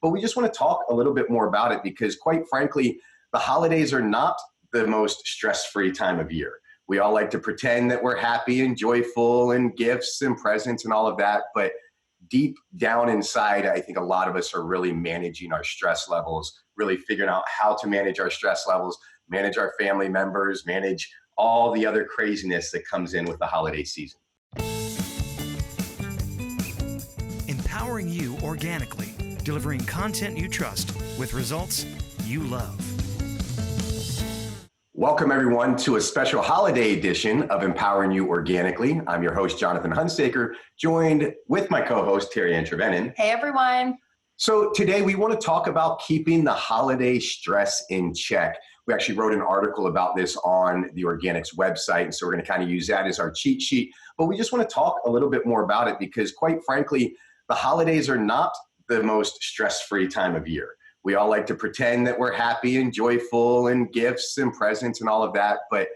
but we just want to talk a little bit more about it because quite frankly, the holidays are not the most stress-free time of year. We all like to pretend that we're happy and joyful and gifts and presents and all of that, but deep down inside, I think a lot of us are really managing our stress levels, really figuring out how to manage our stress levels, manage our family members, manage all the other craziness that comes in with the holiday season. Empowering you organically, delivering content you trust with results you love. Welcome everyone to a special holiday edition of Empowering You Organically. I'm your host, Jonathan Hunsaker, joined with my co-host, Terry Ann Trevenin. Hey everyone. So today we want to talk about keeping the holiday stress in check. We actually wrote an article about this on the Organixx website, and so we're going to kind of use that as our cheat sheet. But we just want to talk a little bit more about it because quite frankly, the holidays are not the most stress-free time of year. We all like to pretend that we're happy and joyful and gifts and presents and all of that. But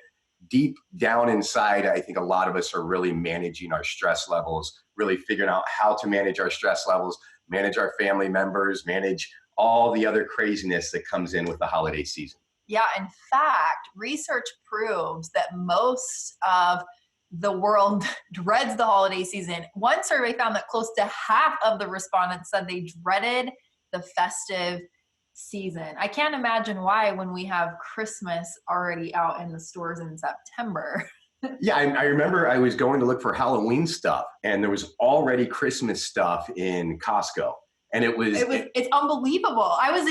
deep down inside, I think a lot of us are really managing our stress levels, really figuring out how to manage our stress levels, manage our family members, manage all the other craziness that comes in with the holiday season. Yeah, in fact, research proves that most of the world dreads the holiday season. One survey found that close to half of the respondents said they dreaded the festive season. I can't imagine why when we have Christmas already out in the stores in September. Yeah, I remember I was going to look for Halloween stuff and there was already Christmas stuff in Costco. And it's unbelievable. I was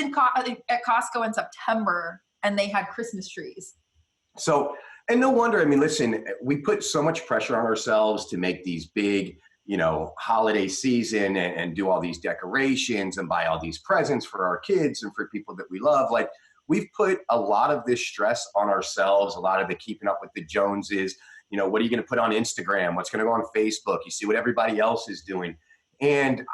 at Costco in September and they had Christmas trees. So, and no wonder, I mean, listen, we put so much pressure on ourselves to make these big, holiday season and do all these decorations and buy all these presents for our kids and for people that we love. Like we've put a lot of this stress on ourselves, a lot of the keeping up with the Joneses. What are you going to put on Instagram? What's going to go on Facebook? You see what everybody else is doing. And,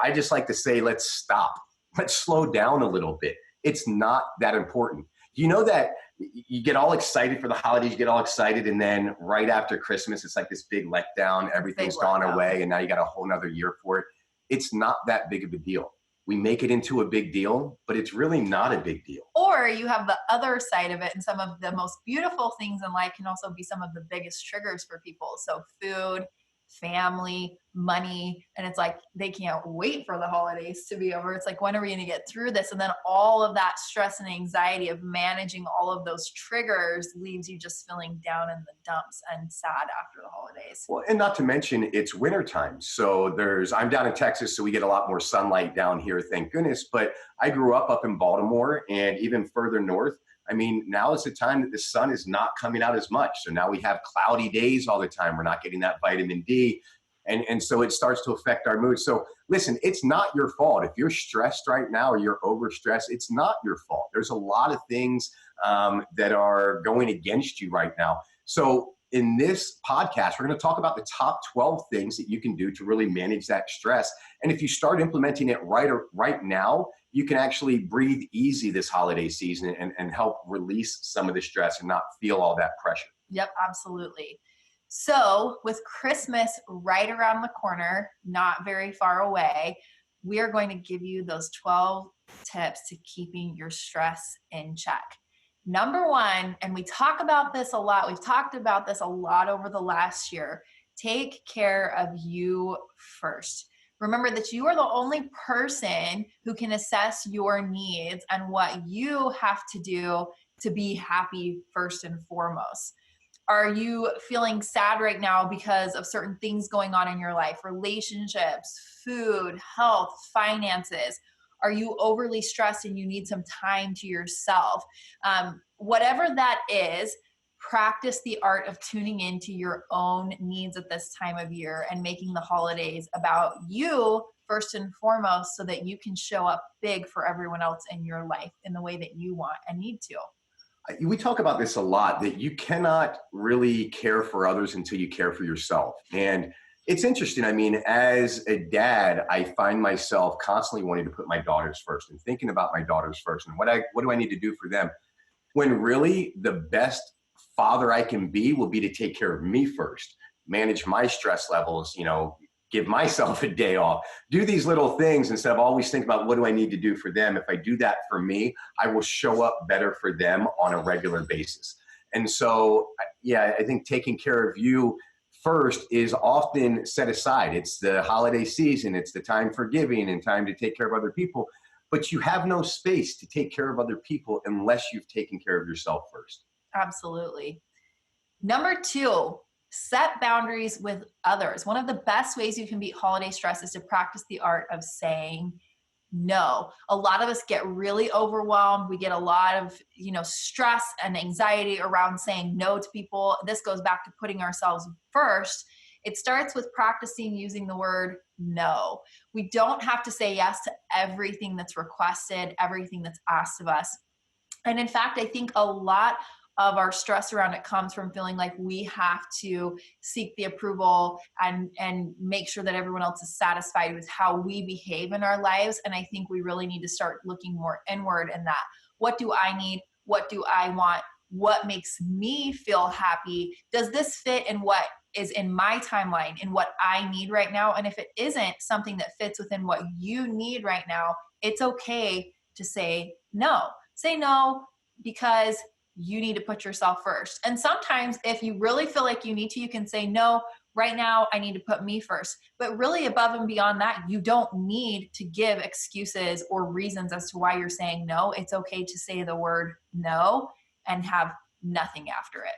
I just like to say, let's stop. Let's slow down a little bit. It's not that important. That you get all excited for the holidays, you get all excited, and then right after Christmas, it's like this big letdown. Everything's gone away, and now you got a whole nother year for it. It's not that big of a deal. We make it into a big deal, but it's really not a big deal. Or you have the other side of it, and some of the most beautiful things in life can also be some of the biggest triggers for people. So food, family, money, and it's like they can't wait for the holidays to be over. It's like, when are we going to get through this? And then all of that stress and anxiety of managing all of those triggers leaves you just feeling down in the dumps and sad after the holidays. Well, and not to mention it's wintertime. So I'm down in Texas, so we get a lot more sunlight down here, thank goodness. But I grew up in Baltimore and even further north. I mean, now is the time that the sun is not coming out as much. So now we have cloudy days all the time. We're not getting that vitamin D. And so it starts to affect our mood. So listen, it's not your fault. If you're stressed right now or you're overstressed, it's not your fault. There's a lot of things that are going against you right now. So in this podcast, we're going to talk about the top 12 things that you can do to really manage that stress. And if you start implementing it right now, you can actually breathe easy this holiday season and help release some of the stress and not feel all that pressure. Yep, absolutely. So with Christmas right around the corner, not very far away, we are going to give you those 12 tips to keeping your stress in check. Number one, and we talk about this a lot, we've talked about this a lot over the last year, take care of you first. Remember that you are the only person who can assess your needs and what you have to do to be happy first and foremost. Are you feeling sad right now because of certain things going on in your life? Relationships, food, health, finances. Are you overly stressed and you need some time to yourself? Whatever that is, practice the art of tuning into your own needs at this time of year and making the holidays about you first and foremost so that you can show up big for everyone else in your life in the way that you want and need to. We talk about this a lot, that you cannot really care for others until you care for yourself. And it's interesting. I mean, as a dad, I find myself constantly wanting to put my daughters first and thinking about my daughters first and what do I need to do for them, when really the best father I can be will be to take care of me first, manage my stress levels, give myself a day off. Do these little things instead of always think about what do I need to do for them. If I do that for me, I will show up better for them on a regular basis. And so, yeah, I think taking care of you first is often set aside. It's the holiday season. It's the time for giving and time to take care of other people. But you have no space to take care of other people unless you've taken care of yourself first. Absolutely. Number 2, set boundaries with others. One of the best ways you can beat holiday stress is to practice the art of saying no. A lot of us get really overwhelmed. We get a lot of, stress and anxiety around saying no to people. This goes back to putting ourselves first. It starts with practicing using the word no. We don't have to say yes to everything that's requested, everything that's asked of us. And in fact, I think a lot of our stress around it comes from feeling like we have to seek the approval and make sure that everyone else is satisfied with how we behave in our lives. And I think we really need to start looking more inward in that. What do I need? What do I want? What makes me feel happy? Does this fit in what is in my timeline, in what I need right now? And if it isn't something that fits within what you need right now, it's okay to say no. Say no because you need to put yourself first. And sometimes if you really feel like you need to, you can say, no, right now I need to put me first. But really above and beyond that, you don't need to give excuses or reasons as to why you're saying no. It's okay to say the word no and have nothing after it.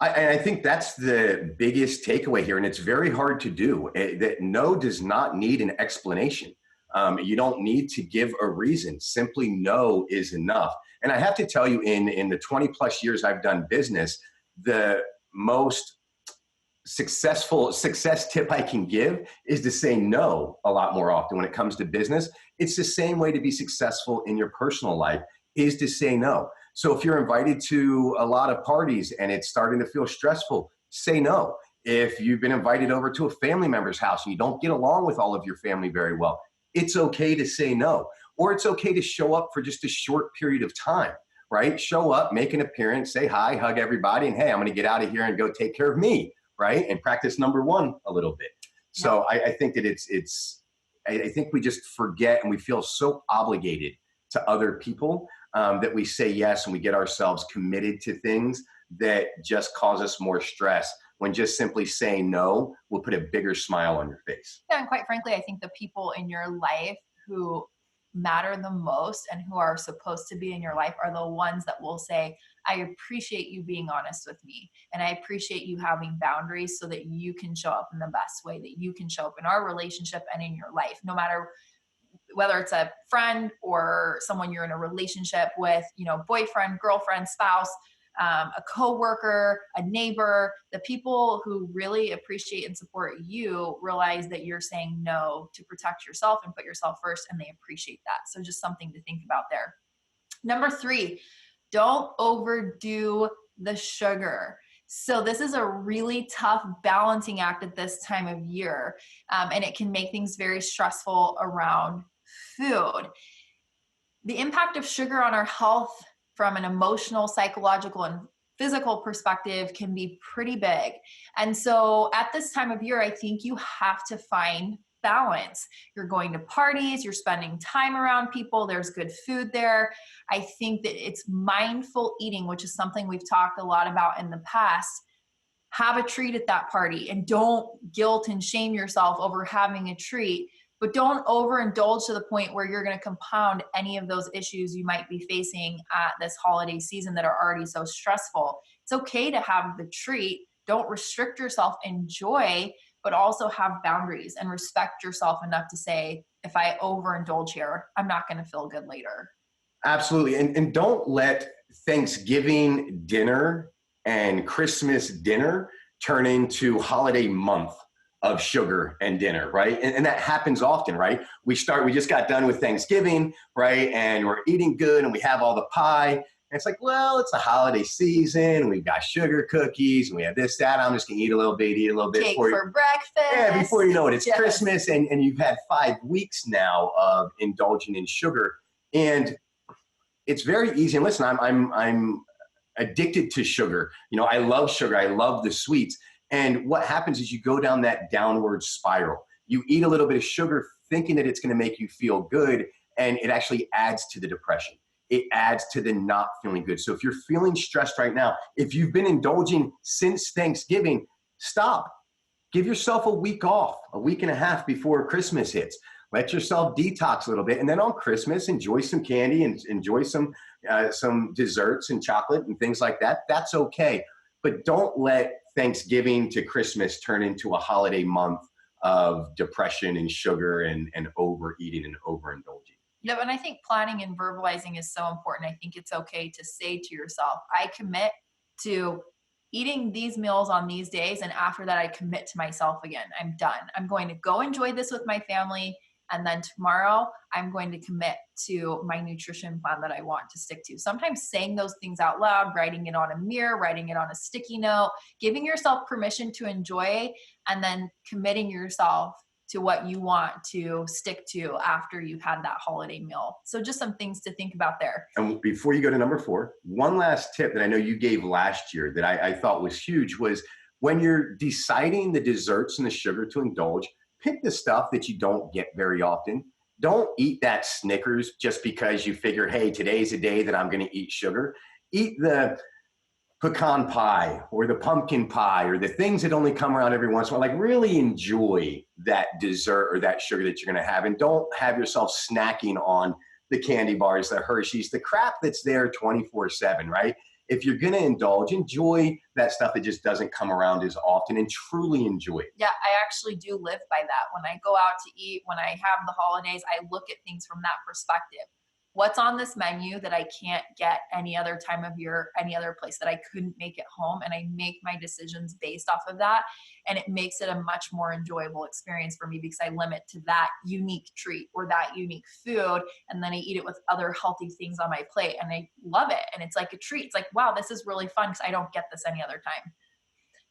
I think that's the biggest takeaway here. And it's very hard to do. That no does not need an explanation. You don't need to give a reason. Simply no is enough. And I have to tell you, in the 20 plus years I've done business, the most success tip I can give is to say no a lot more often when it comes to business. It's the same way to be successful in your personal life is to say no. So if you're invited to a lot of parties and it's starting to feel stressful, say no. If you've been invited over to a family member's house and you don't get along with all of your family very well, it's okay to say no. Or it's okay to show up for just a short period of time, right? Show up, make an appearance, say hi, hug everybody, and hey, I'm going to get out of here and go take care of me, right? And practice number 1 a little bit. So I think that I think we just forget and we feel so obligated to other people that we say yes and we get ourselves committed to things that just cause us more stress when just simply saying no will put a bigger smile on your face. Yeah, and quite frankly, I think the people in your life who matter the most and who are supposed to be in your life are the ones that will say, I appreciate you being honest with me. And I appreciate you having boundaries so that you can show up in the best way that you can show up in our relationship and in your life, no matter whether it's a friend or someone you're in a relationship with, boyfriend, girlfriend, spouse, a coworker, a neighbor. The people who really appreciate and support you realize that you're saying no to protect yourself and put yourself first, and they appreciate that. So just something to think about there. Number 3, don't overdo the sugar. So this is a really tough balancing act at this time of year, and it can make things very stressful around food. The impact of sugar on our health from an emotional, psychological, and physical perspective can be pretty big. And so at this time of year, I think you have to find balance. You're going to parties, you're spending time around people, there's good food there. I think that it's mindful eating, which is something we've talked a lot about in the past. Have a treat at that party and don't guilt and shame yourself over having a treat. But don't overindulge to the point where you're going to compound any of those issues you might be facing at this holiday season that are already so stressful. It's okay to have the treat. Don't restrict yourself. Enjoy, but also have boundaries and respect yourself enough to say, if I overindulge here, I'm not going to feel good later. Absolutely. And don't let Thanksgiving dinner and Christmas dinner turn into holiday month of sugar and dinner, right? And that happens often, right? We just got done with Thanksgiving, right? And we're eating good and we have all the pie. And it's like, well, it's a holiday season. We've got sugar cookies and we have this, that. I'm just gonna eat a little bit Cake for breakfast. Yeah, before you know it, it's Christmas and you've had 5 weeks now of indulging in sugar. And it's very easy. And listen, I'm addicted to sugar. I love sugar. I love the sweets. And what happens is you go down that downward spiral. You eat a little bit of sugar thinking that it's going to make you feel good, and it actually adds to the depression. It adds to the not feeling good. So if you're feeling stressed right now, if you've been indulging since Thanksgiving, stop. Give yourself a week off, a week and a half before Christmas hits. Let yourself detox a little bit. And then on Christmas, enjoy some candy and enjoy some desserts and chocolate and things like that. That's okay. But don't let Thanksgiving to Christmas turn into a holiday month of depression and sugar and overeating and overindulging. Yep, and I think planning and verbalizing is so important. I think it's okay to say to yourself, I commit to eating these meals on these days, and after that, I commit to myself again. I'm done. I'm going to go enjoy this with my family, and then tomorrow, I'm going to commit to my nutrition plan that I want to stick to. Sometimes saying those things out loud, writing it on a mirror, writing it on a sticky note, giving yourself permission to enjoy, and then committing yourself to what you want to stick to after you've had that holiday meal. So just some things to think about there. And before you go to number 4, one last tip that I know you gave last year that I thought was huge was when you're deciding the desserts and the sugar to indulge, pick the stuff that you don't get very often. Don't eat that Snickers just because you figure, hey, today's a day that I'm going to eat sugar. Eat the pecan pie or the pumpkin pie or the things that only come around every once in a while. Like, really enjoy that dessert or that sugar that you're going to have, and don't have yourself snacking on the candy bars, the Hershey's, the crap that's there 24/7, right? If you're going to indulge, enjoy that stuff that just doesn't come around as often, and truly enjoy it. Yeah, I actually do live by that. When I go out to eat, when I have the holidays, I look at things from that perspective. What's on this menu that I can't get any other time of year, any other place that I couldn't make at home? And I make my decisions based off of that. And it makes it a much more enjoyable experience for me because I limit to that unique treat or that unique food. And then I eat it with other healthy things on my plate. And I love it. And it's like a treat. It's like, wow, this is really fun because I don't get this any other time.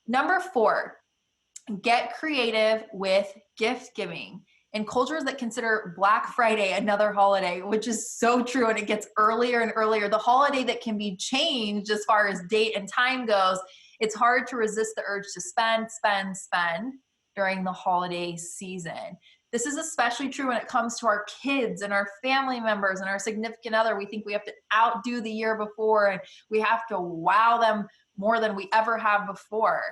Number 4, get creative with gift giving. In cultures that consider Black Friday another holiday, which is so true, and it gets earlier and earlier, the holiday that can be changed as far as date and time goes, it's hard to resist the urge to spend during the holiday season. This is especially true when it comes to our kids and our family members and our significant other. We think we have to outdo the year before, and we have to wow them more than we ever have before.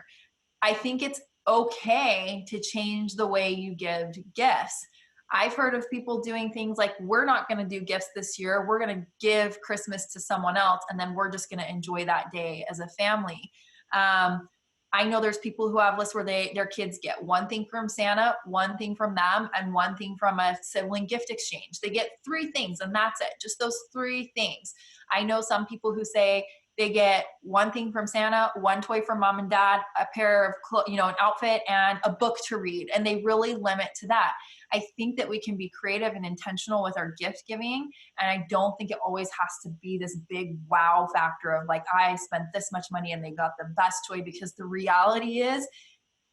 I think it's okay to change the way you give gifts. I've heard of people doing things like, we're not going to do gifts this year. We're going to give Christmas to someone else, and then we're just going to enjoy that day as a family. I know there's people who have lists where their kids get one thing from Santa, one thing from them, and one thing from a sibling gift exchange. They get 3 things, and that's it. Just those 3 things. I know some people who say they get one thing from Santa, one toy from mom and dad, a pair of clothes, an outfit, and a book to read. And they really limit to that. I think that we can be creative and intentional with our gift giving. And I don't think it always has to be this big wow factor of like, I spent this much money and they got the best toy, because the reality is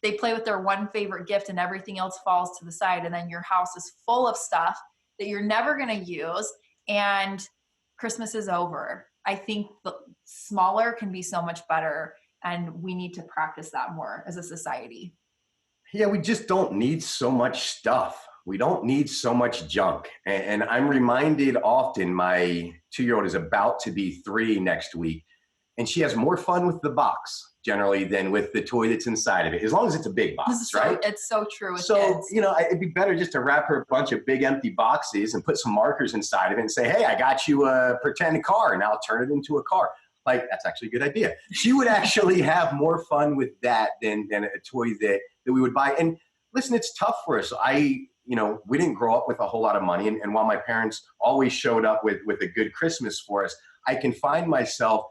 they play with their one favorite gift and everything else falls to the side. And then your house is full of stuff that you're never going to use, and Christmas is over. I think the smaller can be so much better, and we need to practice that more as a society. Yeah, we just don't need so much stuff. We don't need so much junk. And I'm reminded often, my 2-year-old is about to be 3 next week, and she has more fun with the box generally than with the toy that's inside of it, as long as it's a big box, right? It's so true with so, kids. It'd be better just to wrap her a bunch of big empty boxes and put some markers inside of it and say, hey, I got you a pretend car, and I'll turn it into a car. Like, that's actually a good idea. She would actually have more fun with that than a toy that we would buy. And listen, it's tough for us. We didn't grow up with a whole lot of money. And while my parents always showed up with a good Christmas for us, I can find myself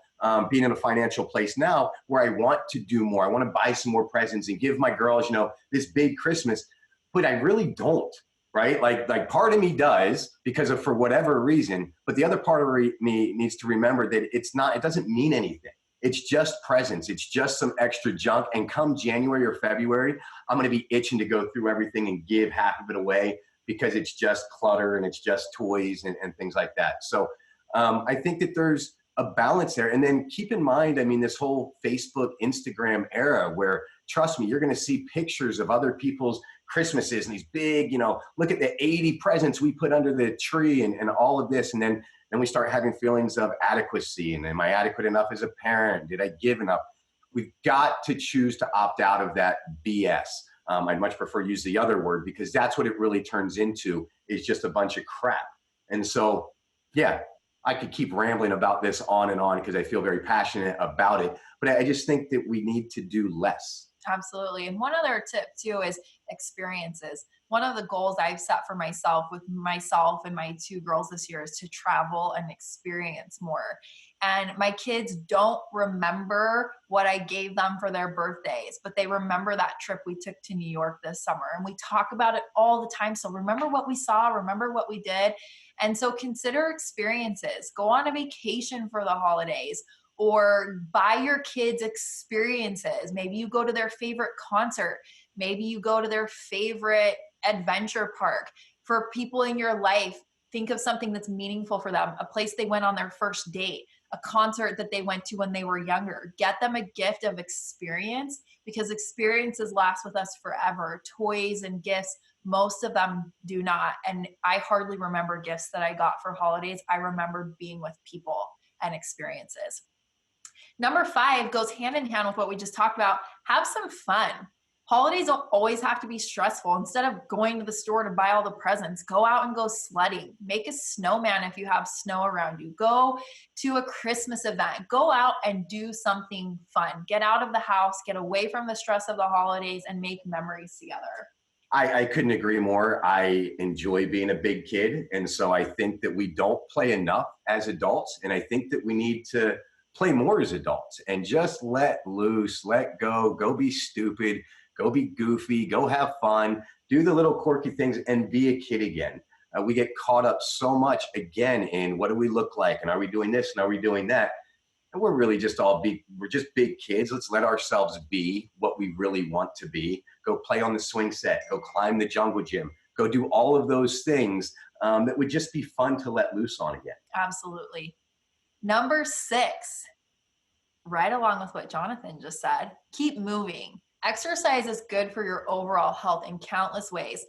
being in a financial place now where I want to do more. I want to buy some more presents and give my girls, this big Christmas, but I really don't, right? Like part of me does because of, for whatever reason, but the other part of me needs to remember that it doesn't mean anything. It's just presents. It's just some extra junk. And come January or February, I'm going to be itching to go through everything and give half of it away because it's just clutter and it's just toys and things like that. So I think that there's a balance there. And then keep in mind, this whole Facebook, Instagram era where trust me, you're going to see pictures of other people's Christmases and these big, look at the 80 presents we put under the tree and all of this. And then we start having feelings of adequacy. And am I adequate enough as a parent? Did I give enough? We've got to choose to opt out of that BS. I'd much prefer use the other word, because that's what it really turns into, is just a bunch of crap. And so, yeah, I could keep rambling about this on and on because I feel very passionate about it. But I just think that we need to do less. Absolutely. And one other tip too is experiences. One of the goals I've set for myself with myself and my two girls this year is to travel and experience more. And my kids don't remember what I gave them for their birthdays, but they remember that trip we took to New York this summer. And we talk about it all the time. So remember what we saw, remember what we did. And so consider experiences. Go on a vacation for the holidays, or buy your kids experiences. Maybe you go to their favorite concert. Maybe you go to their favorite adventure park. For people in your life, think of something that's meaningful for them, a place they went on their first date, a concert that they went to when they were younger. Get them a gift of experience, because experiences last with us forever. Toys and gifts, most of them do not. And I hardly remember gifts that I got for holidays. I remember being with people and experiences. Number 5 goes hand in hand with what we just talked about. Have some fun. Holidays don't always have to be stressful. Instead of going to the store to buy all the presents, go out and go sledding. Make a snowman if you have snow around you. Go to a Christmas event. Go out and do something fun. Get out of the house, get away from the stress of the holidays, and make memories together. I couldn't agree more. I enjoy being a big kid. And so I think that we don't play enough as adults. And I think that we need to play more as adults and just let loose, let go be stupid, go be goofy, go have fun, do the little quirky things and be a kid again. We get caught up so much again in what do we look like? And are we doing this? And are we doing that? And we're really just we're just big kids. Let's let ourselves be what we really want to be. Go play on the swing set, go climb the jungle gym, go do all of those things that would just be fun to let loose on again. Absolutely. Number 6, right along with what Jonathan just said, keep moving. Exercise is good for your overall health in countless ways.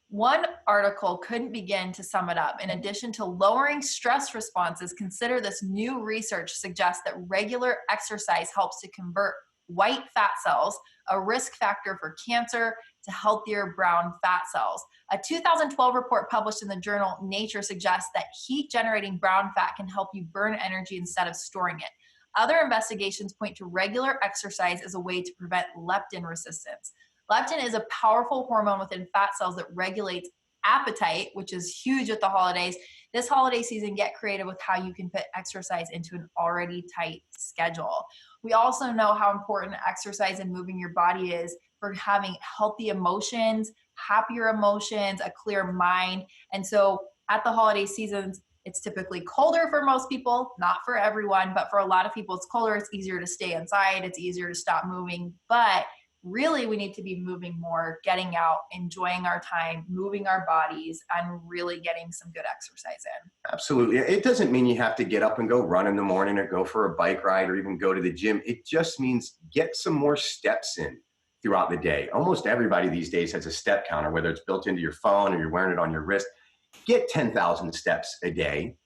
One article couldn't begin to sum it up. In addition to lowering stress responses, consider this new research suggests that regular exercise helps to convert white fat cells, a risk factor for cancer, to healthier brown fat cells. A 2012 report published in the journal Nature suggests that heat-generating brown fat can help you burn energy instead of storing it. Other investigations point to regular exercise as a way to prevent leptin resistance. Leptin is a powerful hormone within fat cells that regulates appetite, which is huge at the holidays. This holiday season, get creative with how you can fit exercise into an already tight schedule. We also know how important exercise and moving your body is for having healthy emotions, happier emotions, a clear mind. And so at the holiday seasons, it's typically colder for most people, not for everyone, but for a lot of people, it's colder. It's easier to stay inside. It's easier to stop moving. But really, we need to be moving more, getting out, enjoying our time, moving our bodies, and really getting some good exercise in. Absolutely. It doesn't mean you have to get up and go run in the morning or go for a bike ride or even go to the gym. It just means get some more steps in throughout the day. Almost everybody these days has a step counter, whether it's built into your phone or you're wearing it on your wrist. Get 10,000 steps a day.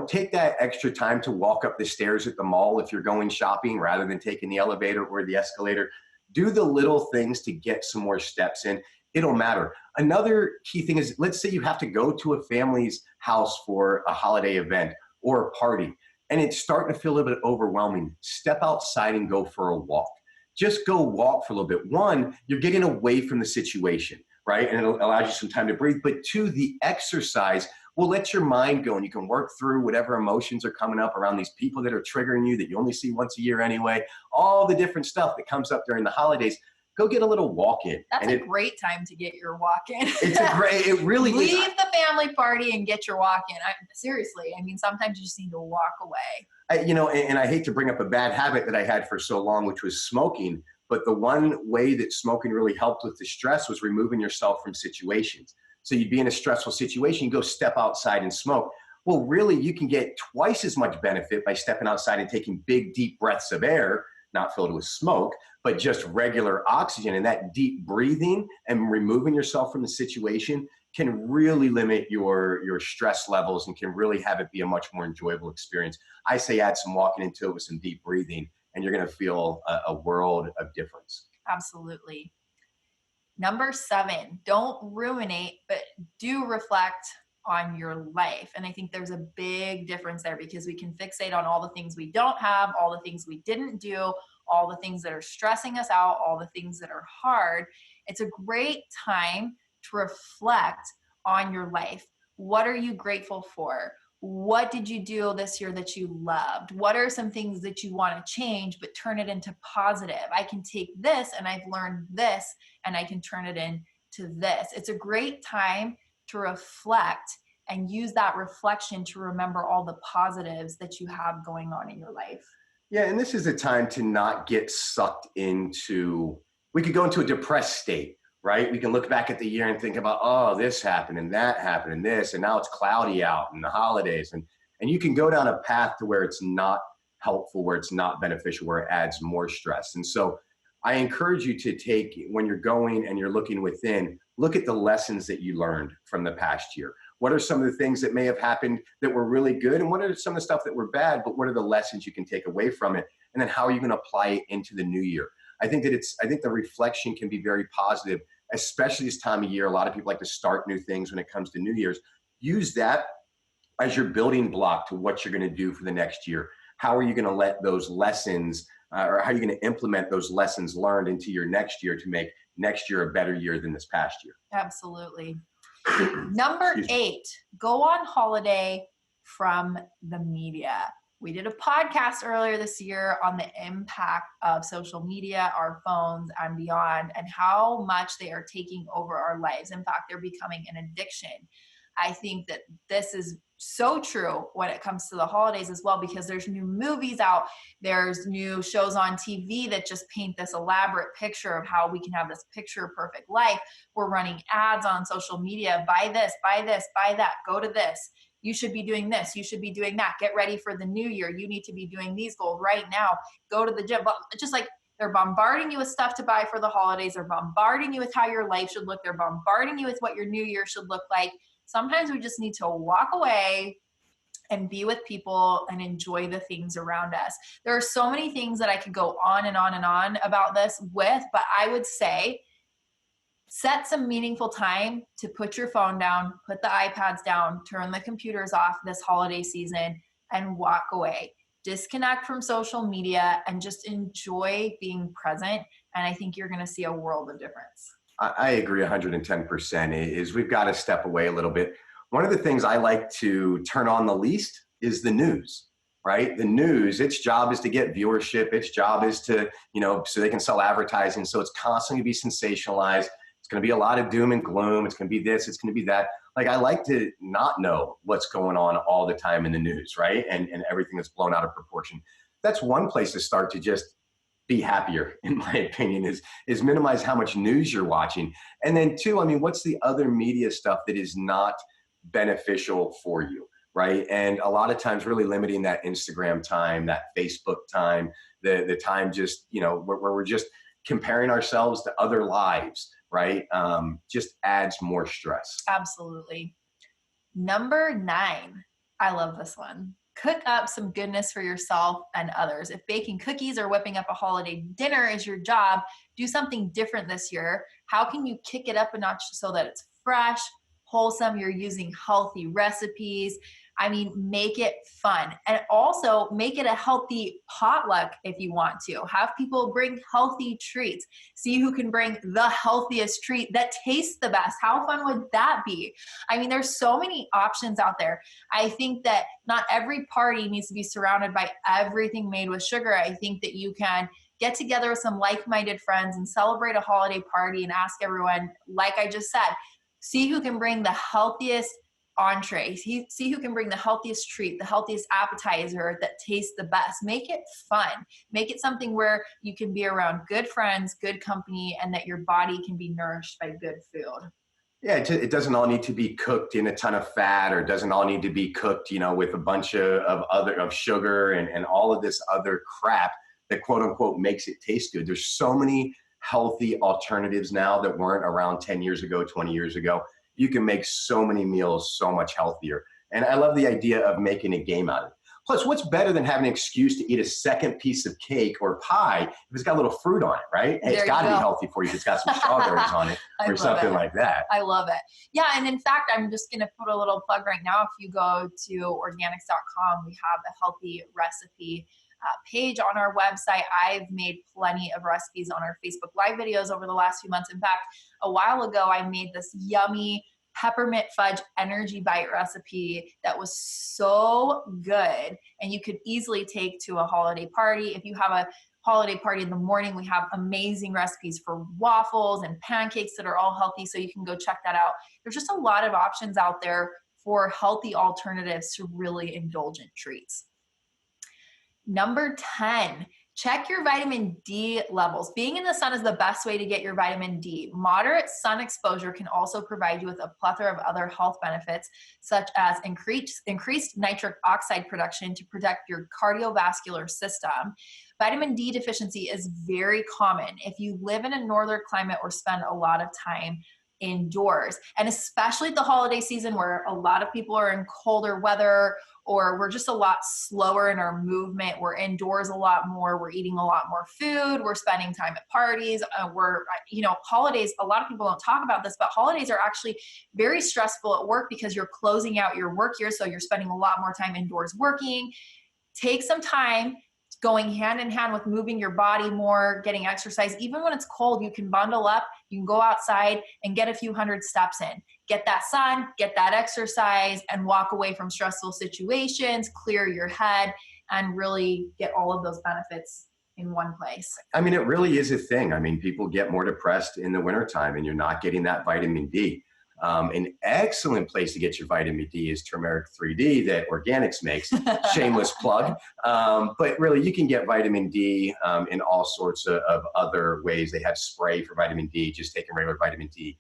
Take that extra time to walk up the stairs at the mall if you're going shopping rather than taking the elevator or the escalator. Do the little things to get some more steps in. It'll matter. Another key thing is, let's say you have to go to a family's house for a holiday event or a party, and it's starting to feel a little bit overwhelming. Step outside and go for a walk. Just go walk for a little bit. 1, you're getting away from the situation, right? And it allows you some time to breathe. But 2, the exercise will let your mind go and you can work through whatever emotions are coming up around these people that are triggering you that you only see once a year anyway. All the different stuff that comes up during the holidays. Go get a little walk in. That's a great time to get your walk in. It really is. Leave the family party and get your walk in. Seriously, sometimes you just need to walk away. And I hate to bring up a bad habit that I had for so long, which was smoking. But the one way that smoking really helped with the stress was removing yourself from situations. So you'd be in a stressful situation, you go step outside and smoke. Well, really, you can get twice as much benefit by stepping outside and taking big, deep breaths of air not filled with smoke, but just regular oxygen. And that deep breathing and removing yourself from the situation can really limit your stress levels and can really have it be a much more enjoyable experience. I say add some walking into it with some deep breathing, and you're going to feel a world of difference. Absolutely. Number 7, don't ruminate, but do reflect on your life. And I think there's a big difference there, because we can fixate on all the things we don't have, all the things we didn't do, all the things that are stressing us out, all the things that are hard. It's a great time to reflect on your life. What are you grateful for? What did you do this year that you loved? What are some things that you want to change, but turn it into positive? I can take this and I've learned this and I can turn it into this. It's a great time to reflect and use that reflection to remember all the positives that you have going on in your life. Yeah, and this is a time to not get sucked into, we could go into a depressed state, right? We can look back at the year and think about, oh, this happened and that happened and this, and now it's cloudy out and the holidays. And you can go down a path to where it's not helpful, where it's not beneficial, where it adds more stress. And so I encourage you to take, when you're going and you're looking within, look at the lessons that you learned from the past year. What are some of the things that may have happened that were really good? And what are some of the stuff that were bad, but what are the lessons you can take away from it? And then how are you going to apply it into the new year? I think the reflection can be very positive, especially this time of year. A lot of people like to start new things when it comes to New Year's. Use that as your building block to what you're going to do for the next year. How are you going to let those lessons, or how are you going to implement those lessons learned into your next year to make next year a better year than this past year? Absolutely. Number 8, go on holiday from the media. We did a podcast earlier this year on the impact of social media, our phones, and beyond, and how much they are taking over our lives. In fact, they're becoming an addiction. I think that this is so true when it comes to the holidays as well, because there's new movies out, there's new shows on TV that just paint this elaborate picture of how we can have this picture perfect life. We're running ads on social media, buy this, buy this, buy that, go to this. You should be doing this, you should be doing that. Get ready for the new year. You need to be doing these goals right now. Go to the gym. But just like they're bombarding you with stuff to buy for the holidays. They're bombarding you with how your life should look. They're bombarding you with what your new year should look like. Sometimes we just need to walk away and be with people and enjoy the things around us. There are so many things that I could go on and on and on about this with, but I would say set some meaningful time to put your phone down, put the iPads down, turn the computers off this holiday season and walk away. Disconnect from social media and just enjoy being present. And I think you're going to see a world of difference. I agree 110% is we've got to step away a little bit. One of the things I like to turn on the least is the news, right? The news, its job is to get viewership. Its job is to, so they can sell advertising. So it's constantly be sensationalized. It's going to be a lot of doom and gloom. It's going to be this, it's going to be that. Like I like to not know what's going on all the time in the news, right? And everything that's blown out of proportion. That's one place to start to just be happier, in my opinion, is minimize how much news you're watching. And then 2, what's the other media stuff that is not beneficial for you, right? And a lot of times really limiting that Instagram time, that Facebook time, the time just, where we're just comparing ourselves to other lives, right? Just adds more stress. Absolutely. Number 9, I love this one. Cook up some goodness for yourself and others. If baking cookies or whipping up a holiday dinner is your job, do something different this year. How can you kick it up a notch so that it's fresh, wholesome, you're using healthy recipes? Make it fun. And also make it a healthy potluck if you want to. Have people bring healthy treats. See who can bring the healthiest treat that tastes the best. How fun would that be? There's so many options out there. I think that not every party needs to be surrounded by everything made with sugar. I think that you can get together with some like-minded friends and celebrate a holiday party and ask everyone, like I just said, see who can bring the healthiest entree. See who can bring the healthiest treat, the healthiest appetizer that tastes the best. Make it fun. Make it something where you can be around good friends, good company, and that your body can be nourished by good food. Yeah, it doesn't all need to be cooked in a ton of fat, or it doesn't all need to be cooked, with a bunch of sugar and all of this other crap. that quote unquote makes it taste good. There's so many healthy alternatives now that weren't around 10 years ago, 20 years ago. You can make so many meals so much healthier. And I love the idea of making a game out of it. Plus, what's better than having an excuse to eat a second piece of cake or pie if it's got a little fruit on it, right? Hey, it's got to be healthy for you if it's got some strawberries on it or something like that. I love it. Yeah, and in fact, I'm just going to put a little plug right now. If you go to Organixx.com, we have a healthy recipe page on our website. I've made plenty of recipes on our Facebook Live videos over the last few months. In fact, a while ago, I made this yummy peppermint fudge energy bite recipe that was so good, and you could easily take to a holiday party. If you have a holiday party in the morning, we have amazing recipes for waffles and pancakes that are all healthy, so you can go check that out. There's just a lot of options out there for healthy alternatives to really indulgent treats. Number 10, check your vitamin D levels. Being in the sun is the best way to get your vitamin D. Moderate sun exposure can also provide you with a plethora of other health benefits, such as increased nitric oxide production to protect your cardiovascular system. Vitamin D deficiency is very common if you live in a northern climate or spend a lot of time indoors. And especially at the holiday season where a lot of people are in colder weather, or we're just a lot slower in our movement. We're indoors a lot more. We're eating a lot more food. We're spending time at parties. Holidays, a lot of people don't talk about this, but holidays are actually very stressful at work because you're closing out your work year. So you're spending a lot more time indoors working. Take some time going hand in hand with moving your body more, getting exercise. Even when it's cold, you can bundle up, you can go outside and get a few hundred steps in. Get that sun, get that exercise, and walk away from stressful situations, clear your head, and really get all of those benefits in one place. I mean, it really is a thing. I mean, people get more depressed in the wintertime and you're not getting that vitamin D. An excellent place to get your vitamin D is turmeric 3D that Organixx makes. Shameless plug. But really, you can get vitamin D in all sorts of other ways. They have spray for vitamin D, just taking regular vitamin D,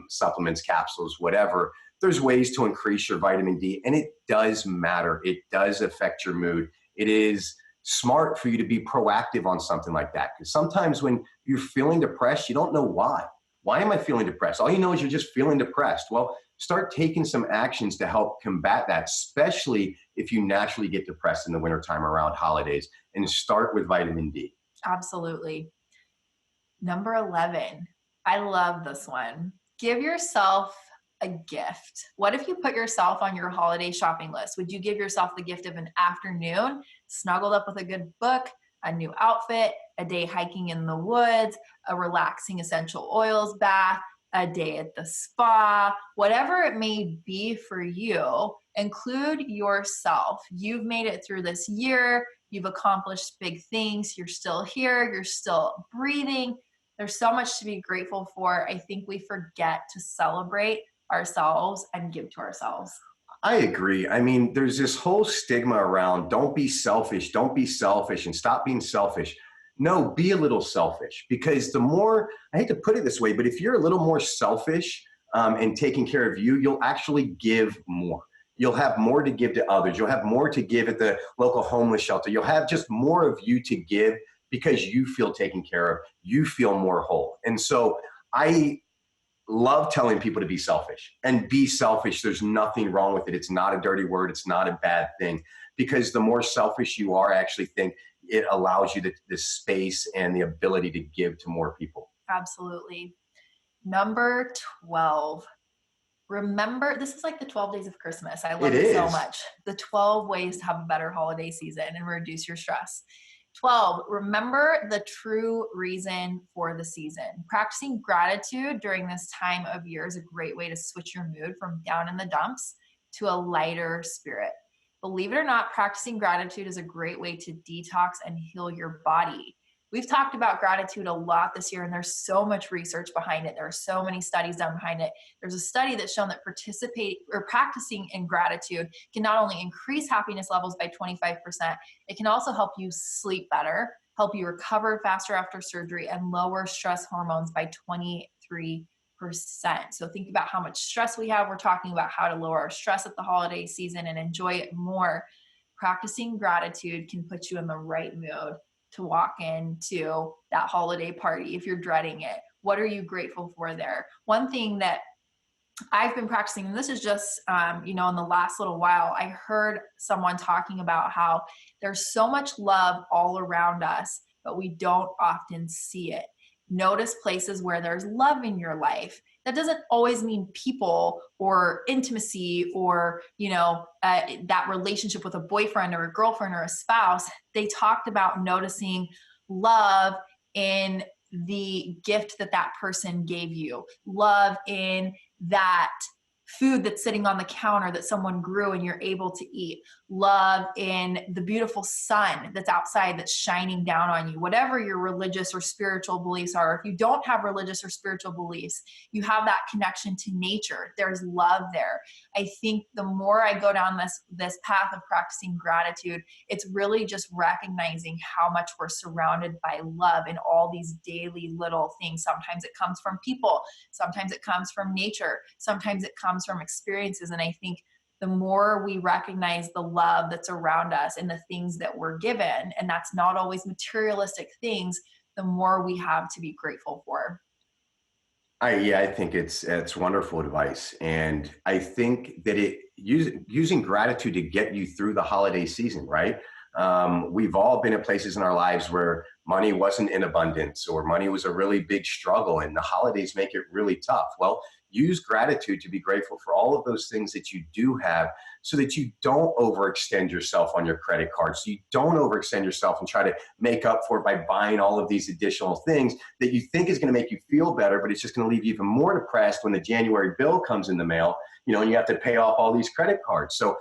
supplements, capsules, whatever. There's ways to increase your vitamin D, and it does matter. It does affect your mood. It is smart for you to be proactive on something like that. Because sometimes when you're feeling depressed, you don't know why. Why am I feeling depressed? All you know is you're just feeling depressed. Well, start taking some actions to help combat that, especially if you naturally get depressed in the wintertime around holidays, and start with vitamin D. Absolutely. Number 11. I love this one. Give yourself a gift. What if you put yourself on your holiday shopping list? Would you give yourself the gift of an afternoon, snuggled up with a good book, a new outfit, a day hiking in the woods, a relaxing essential oils bath, a day at the spa, whatever it may be for you? Include yourself. You've made it through this year. You've accomplished big things. You're still here. You're still breathing. There's so much to be grateful for. I think we forget to celebrate ourselves and give to ourselves. I agree. I mean, there's this whole stigma around don't be selfish, and stop being selfish. No, be a little selfish, because the more, I hate to put it this way, but if you're a little more selfish and taking care of you, you'll actually give more. You'll have more to give to others. You'll have more to give at the local homeless shelter. You'll have just more of you to give because you feel taken care of. You feel more whole. And so I love telling people to be selfish, and be selfish. There's nothing wrong with it. It's not a dirty word. It's not a bad thing, because the more selfish you are, I actually think it allows you the space and the ability to give to more people. Absolutely. Number 12. Remember, this is like the 12 days of Christmas. I love it so much. The 12 ways to have a better holiday season and reduce your stress. 12, remember the true reason for the season. Practicing gratitude during this time of year is a great way to switch your mood from down in the dumps to a lighter spirit. Believe it or not, practicing gratitude is a great way to detox and heal your body. We've talked about gratitude a lot this year, and there's so much research behind it. There are so many studies done behind it. There's a study that's shown that practicing in gratitude can not only increase happiness levels by 25%, it can also help you sleep better, help you recover faster after surgery, and lower stress hormones by 23%. So think about how much stress we have. We're talking about how to lower our stress at the holiday season and enjoy it more. Practicing gratitude can put you in the right mood to walk into that holiday party if you're dreading it? What are you grateful for there? One thing that I've been practicing, and this is just, in the last little while, I heard someone talking about how there's so much love all around us, but we don't often see it. Notice places where there's love in your life. That doesn't always mean people or intimacy or, that relationship with a boyfriend or a girlfriend or a spouse. They talked about noticing love in the gift that person gave you, love in that food that's sitting on the counter that someone grew and you're able to eat, love in the beautiful sun that's outside that's shining down on you, whatever your religious or spiritual beliefs are. If you don't have religious or spiritual beliefs, you have that connection to nature. There's love there. I think the more I go down this path of practicing gratitude, it's really just recognizing how much we're surrounded by love in all these daily little things. Sometimes it comes from people, sometimes it comes from nature, sometimes it comes from experiences. And I think the more we recognize the love that's around us and the things that we're given, and that's not always materialistic things, the more we have to be grateful for. I think it's wonderful advice, and I think that using gratitude to get you through the holiday season, right? We've all been at places in our lives where money wasn't in abundance or money was a really big struggle, and the holidays make it really tough. Well, use gratitude to be grateful for all of those things that you do have, so that you don't overextend yourself on your credit card. So you don't overextend yourself and try to make up for it by buying all of these additional things that you think is going to make you feel better, but it's just going to leave you even more depressed when the January bill comes in the mail, and you have to pay off all these credit cards. So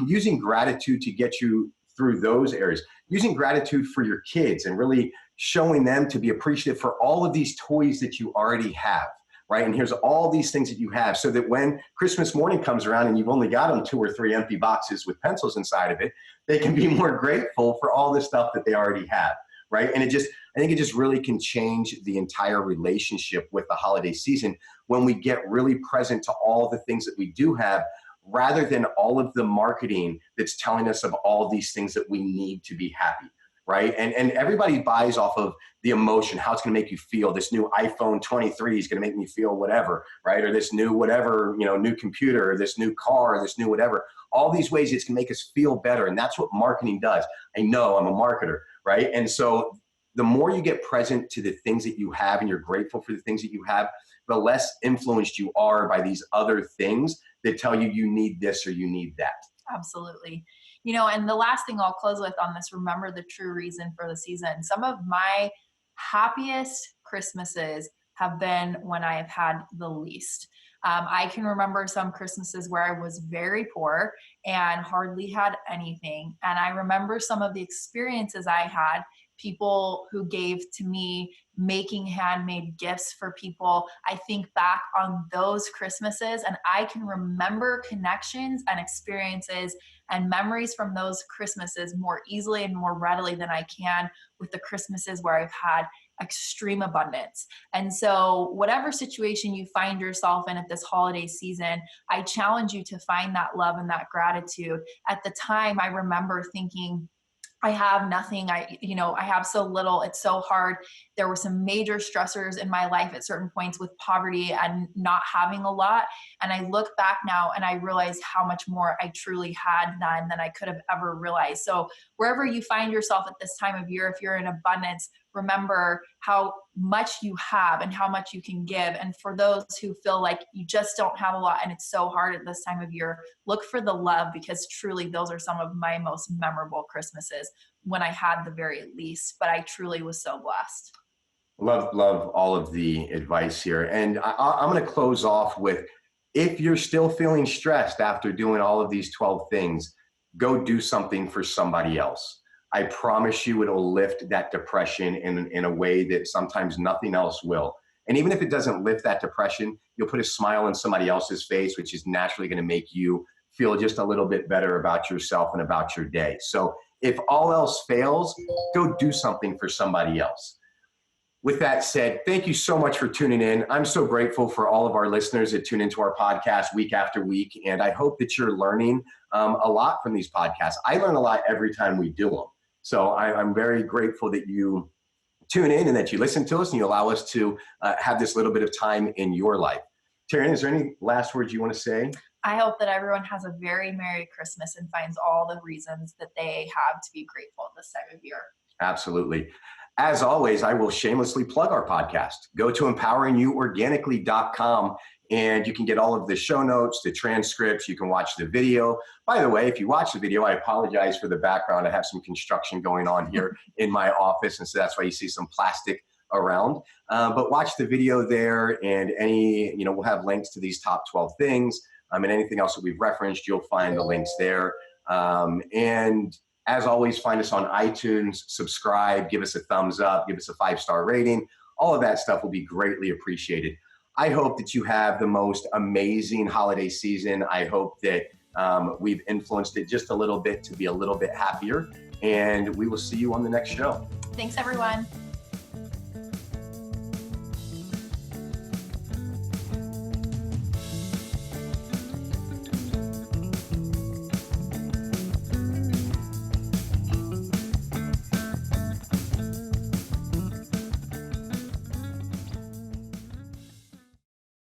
using gratitude to get you through those areas, using gratitude for your kids and really showing them to be appreciative for all of these toys that you already have. Right. And here's all these things that you have, so that when Christmas morning comes around and you've only got them 2 or 3 empty boxes with pencils inside of it, they can be more grateful for all the stuff that they already have. Right. And I think it just really can change the entire relationship with the holiday season when we get really present to all the things that we do have, rather than all of the marketing that's telling us of all these things that we need to be happy. Right. And everybody buys off of the emotion, how it's going to make you feel. This new iPhone 23 is going to make me feel whatever, right? Or this new whatever, new computer, or this new car, or this new whatever. All these ways it's going to make us feel better. And that's what marketing does. I know, I'm a marketer, right? And so the more you get present to the things that you have and you're grateful for the things that you have, the less influenced you are by these other things that tell you you need this or you need that. Absolutely. And the last thing I'll close with on this, remember the true reason for the season. Some of my happiest Christmases have been when I have had the least. I can remember some Christmases where I was very poor and hardly had anything. And I remember some of the experiences I had, people who gave to me, making handmade gifts for people. I think back on those Christmases and I can remember connections and experiences and memories from those Christmases more easily and more readily than I can with the Christmases where I've had extreme abundance. And so whatever situation you find yourself in at this holiday season, I challenge you to find that love and that gratitude. At the time, I remember thinking, I have nothing. I have so little. It's so hard. There were some major stressors in my life at certain points with poverty and not having a lot. And I look back now and I realize how much more I truly had then than I could have ever realized. So wherever you find yourself at this time of year, if you're in abundance, remember how much you have and how much you can give. And for those who feel like you just don't have a lot and it's so hard at this time of year, look for the love, because truly those are some of my most memorable Christmases, when I had the very least, but I truly was so blessed. Love all of the advice here. And I'm going to close off with, if you're still feeling stressed after doing all of these 12 things, go do something for somebody else. I promise you it'll lift that depression in a way that sometimes nothing else will. And even if it doesn't lift that depression, you'll put a smile on somebody else's face, which is naturally going to make you feel just a little bit better about yourself and about your day. So if all else fails, go do something for somebody else. With that said, thank you so much for tuning in. I'm so grateful for all of our listeners that tune into our podcast week after week. And I hope that you're learning a lot from these podcasts. I learn a lot every time we do them. So I'm very grateful that you tune in and that you listen to us and you allow us to have this little bit of time in your life. Taryn, is there any last words you want to say? I hope that everyone has a very Merry Christmas and finds all the reasons that they have to be grateful this time of year. Absolutely. As always, I will shamelessly plug our podcast. Go to empoweringyouorganically.com and you can get all of the show notes, the transcripts. You can watch the video. By the way, if you watch the video, I apologize for the background. I have some construction going on here in my office, and so that's why you see some plastic around. But watch the video there, and we'll have links to these top 12 things. And anything else that we've referenced, you'll find the links there. And as always, find us on iTunes, subscribe, give us a thumbs up, give us a 5-star rating. All of that stuff will be greatly appreciated. I hope that you have the most amazing holiday season. I hope that we've influenced it just a little bit to be a little bit happier. And we will see you on the next show. Thanks, everyone.